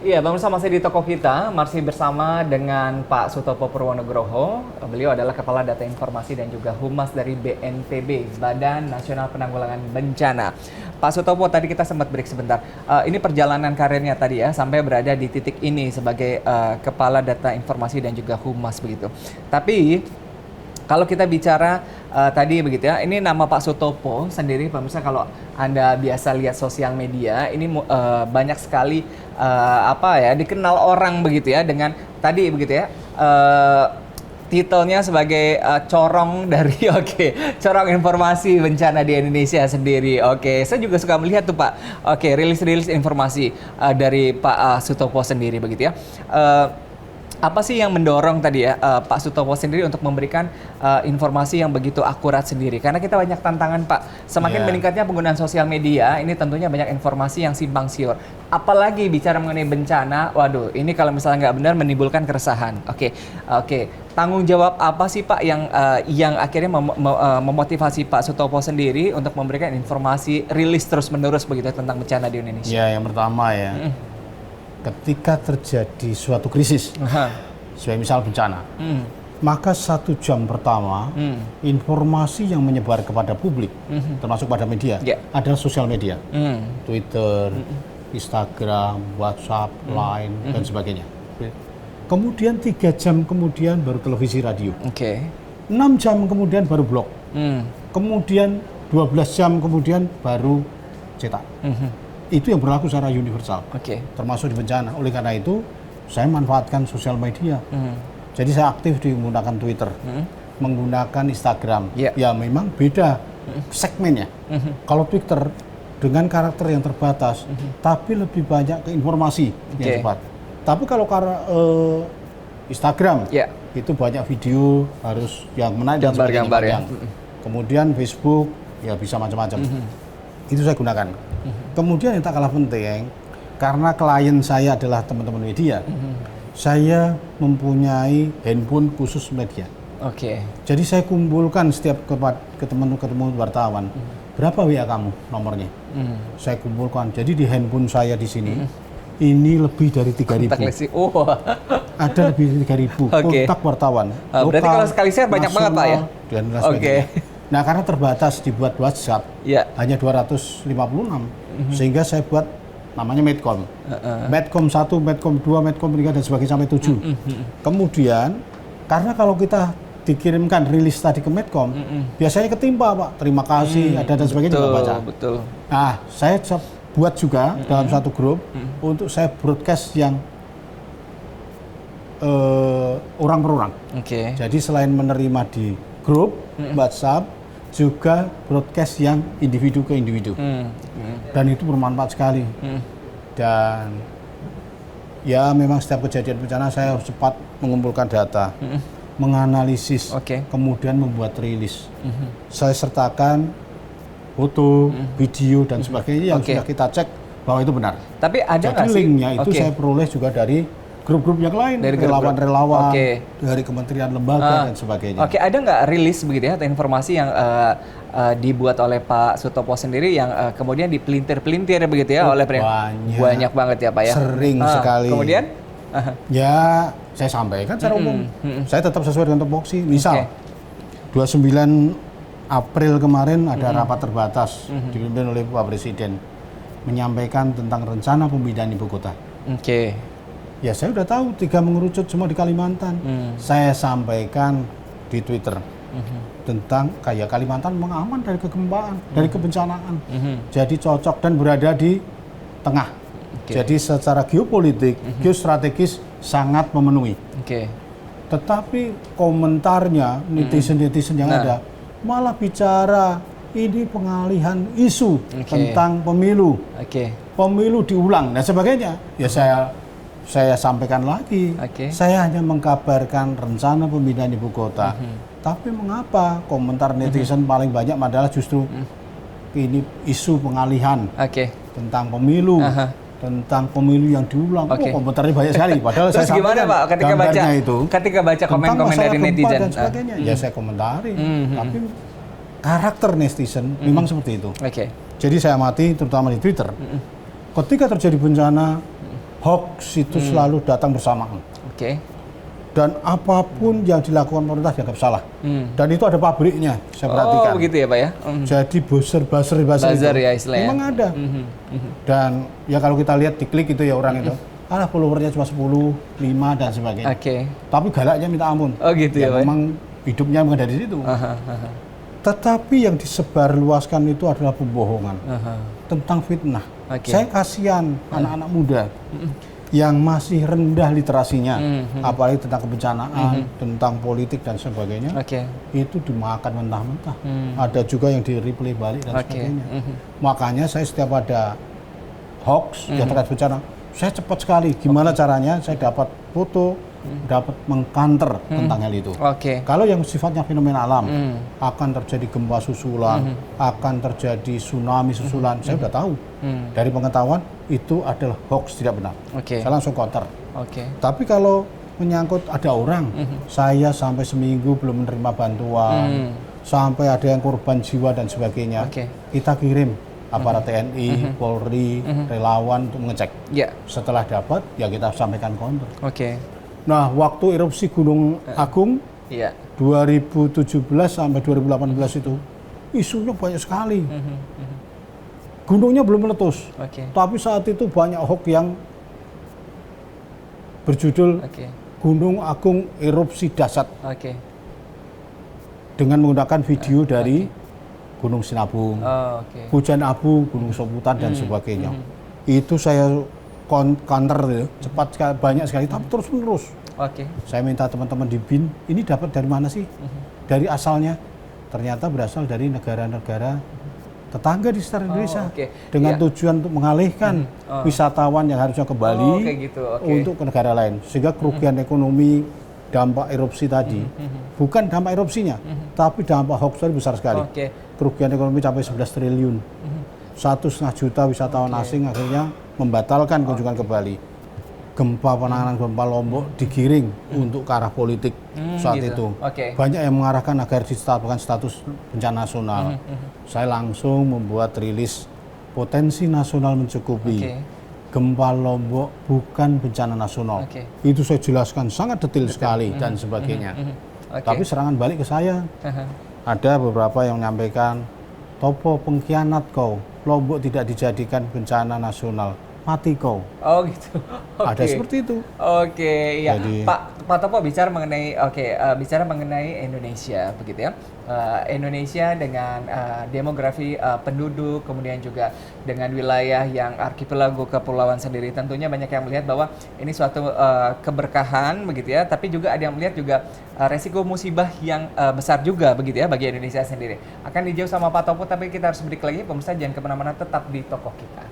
Iya, pemirsa masih di toko kita, masih bersama dengan Pak Sutopo Purwonugroho. Beliau adalah Kepala Data Informasi dan juga Humas dari BNPB, Badan Nasional Penanggulangan Bencana. Pak Sutopo, tadi kita sempat break sebentar. Ini perjalanan karirnya tadi ya, sampai berada di titik ini sebagai Kepala Data Informasi dan juga Humas begitu. Tapi kalau kita bicara tadi begitu ya, ini nama Pak Sutopo sendiri, pemirsa kalau Anda biasa lihat sosial media, ini banyak sekali dikenal orang begitu ya dengan tadi begitu ya. Titelnya sebagai corong dari corong informasi bencana di Indonesia sendiri. Saya juga suka melihat tuh Pak. Rilis-rilis informasi dari Pak Sutopo sendiri begitu ya. Apa sih yang mendorong tadi ya Pak Sutopo sendiri untuk memberikan informasi yang begitu akurat sendiri? Karena kita banyak tantangan Pak, semakin meningkatnya penggunaan sosial media, ini tentunya banyak informasi yang simpang siur. Apalagi bicara mengenai bencana, waduh, ini kalau misalnya nggak benar menimbulkan keresahan. Tanggung jawab apa sih Pak yang akhirnya memotivasi Pak Sutopo sendiri untuk memberikan informasi rilis terus-menerus begitu tentang bencana di Indonesia? Ya, yang pertama ya. Ketika terjadi suatu krisis, sebagai misal bencana, maka 1 jam pertama informasi yang menyebar kepada publik, termasuk pada media, adalah sosial media, Twitter, Instagram, WhatsApp, Line, dan sebagainya. Kemudian 3 jam kemudian baru televisi, radio. 6 jam kemudian baru blog. Kemudian 12 jam kemudian baru cetak. Itu yang berlaku secara universal, termasuk di bencana. Oleh karena itu, saya manfaatkan sosial media. Jadi saya aktif di menggunakan Twitter, menggunakan Instagram. Ya memang beda segmennya. Kalau Twitter dengan karakter yang terbatas, tapi lebih banyak ke informasi yang cepat. Tapi kalau Instagram, itu banyak video harus yang menarik, gambar-gambar ya. Kemudian Facebook, ya bisa macam-macam. Itu saya gunakan. Kemudian yang tak kalah penting, karena klien saya adalah teman-teman media, saya mempunyai handphone khusus media. Jadi saya kumpulkan setiap ketemu wartawan, berapa WA kamu nomornya? Saya kumpulkan. Jadi di handphone saya di sini, ini lebih dari 3.000. Ada lebih dari 3.000 kontak wartawan. Berarti kalau sekali share banyak banget Pak ya? Nah, karena terbatas dibuat WhatsApp, hanya 256, sehingga saya buat namanya Medcom. Medcom 1, Medcom 2, Medcom 3, dan sebagainya sampai 7. Kemudian, karena kalau kita dikirimkan rilis tadi ke Medcom, biasanya ketimpa Pak, terima kasih, ada dan sebagainya juga baca. Nah, saya buat juga dalam satu grup, untuk saya broadcast yang orang per orang. Jadi selain menerima di grup WhatsApp, juga broadcast yang individu ke individu, dan itu bermanfaat sekali. Dan ya memang setiap kejadian bencana saya harus cepat mengumpulkan data, menganalisis, kemudian membuat rilis. Saya sertakan foto, video, dan sebagainya yang sudah kita cek bahwa itu benar. Tapi ada jadi linknya itu saya peroleh juga dari grup-grup yang lain, dari relawan-relawan, dari kementerian lembaga dan sebagainya. Ada nggak rilis begitu ya, atau informasi yang dibuat oleh Pak Sutopo sendiri yang kemudian dipelintir-pelintir begitu ya oleh banyak banget ya Pak ya? Sering sekali. Kemudian? Ya, saya sampaikan secara umum. Saya tetap sesuai dengan tupoksi. Misal, 29 April kemarin ada rapat terbatas dipimpin oleh Pak Presiden menyampaikan tentang rencana pemindahan ibu kota. Ya saya udah tahu 3 mengerucut semua di Kalimantan. Saya sampaikan di Twitter tentang kayak Kalimantan memang aman dari kegempaan, dari kebencanaan. Jadi cocok dan berada di tengah. Jadi secara geopolitik, geostrategis sangat memenuhi. Tetapi komentarnya netizen-netizen yang ada malah bicara ini pengalihan isu tentang pemilu. Pemilu diulang dan sebagainya. Ya saya sampaikan lagi, saya hanya mengkabarkan rencana pemindahan ibu kota. Tapi mengapa komentar netizen paling banyak adalah justru ini isu pengalihan tentang pemilu, tentang pemilu yang diulang. Komentarnya banyak sekali. Padahal terus saya gimana Pak ketika baca komen-komen dari netizen? Dan sebagainya, ya saya komentari. Tapi karakter netizen memang seperti itu. Jadi saya amati terutama di Twitter. Ketika terjadi bencana, hoax itu selalu datang bersamaan. Oke. Dan apapun yang dilakukan pemerintah dianggap salah. Dan itu ada pabriknya, saya perhatikan. Oh, begitu ya Pak ya? Jadi buzzer Buzzer itu ya istilahnya. memang ada. Dan ya kalau kita lihat di klik itu ya orang itu, followernya cuma 10, 5 dan sebagainya. Oke. Tapi galaknya minta ampun. Oh gitu ya Pak? Memang hidupnya memang dari situ. Tetapi yang disebarluaskan itu adalah pembohongan tentang fitnah. Saya kasihan anak-anak muda yang masih rendah literasinya, apalagi tentang kebencanaan, tentang politik dan sebagainya, itu dimakan mentah-mentah. Ada juga yang di-replay balik dan sebagainya. Makanya saya setiap ada hoax yang terkait bencana, saya cepat sekali. Gimana caranya saya dapat foto, dapat mengkanter tentang hal itu. Kalau yang sifatnya fenomena alam, akan terjadi gempa susulan, akan terjadi tsunami susulan, saya sudah tahu. Dari pengetahuan itu adalah hoax, tidak benar. Saya langsung counter. Tapi kalau menyangkut ada orang, saya sampai seminggu belum menerima bantuan, sampai ada yang korban jiwa dan sebagainya, kita kirim aparat TNI, Polri, relawan untuk mengecek. Setelah dapat, ya kita sampaikan counter. Nah, waktu erupsi Gunung Agung 2017 sampai 2018 itu isunya banyak sekali. Gunungnya belum meletus, tapi saat itu banyak hoax yang berjudul Gunung Agung erupsi dahsyat dengan menggunakan video dari Gunung Sinabung, hujan abu, Gunung Soputan dan sebagainya. Itu saya counter cepat sekali, banyak sekali, tapi terus menerus. Saya minta teman-teman di BIN, ini dapat dari mana sih? Dari asalnya, ternyata berasal dari negara-negara tetangga di sekitar Indonesia, dengan tujuan untuk mengalihkan wisatawan yang harusnya ke Bali untuk ke negara lain, sehingga kerugian ekonomi dampak erupsi tadi bukan dampak erupsinya, tapi dampak hoax tadi besar sekali. Kerugian ekonomi sampai 11 triliun. 1,5 juta wisatawan asing akhirnya membatalkan kunjungan ke Bali. Gempa penanganan gempa Lombok digiring untuk ke arah politik saat itu. Banyak yang mengarahkan agar ditetapkan status bencana nasional. Saya langsung membuat rilis potensi nasional mencukupi. Gempa Lombok bukan bencana nasional. Itu saya jelaskan sangat detail sekali dan sebagainya. Tapi serangan balik ke saya. Ada beberapa yang menyampaikan, Topo pengkhianat kau, Lombok tidak dijadikan bencana nasional. Mati kau. Oh gitu. Ada seperti itu. Iya. Jadi, Pak Topo bicara mengenai bicara mengenai Indonesia begitu ya. Indonesia dengan demografi penduduk, kemudian juga dengan wilayah yang arkipelago kepulauan sendiri, tentunya banyak yang melihat bahwa ini suatu keberkahan begitu ya, tapi juga ada yang melihat juga resiko musibah yang besar juga begitu ya bagi Indonesia sendiri. Akan dijawab sama Pak Topo, tapi kita harus break lagi. Pemirsa jangan kemana-mana, tetap di Tokoh Kita.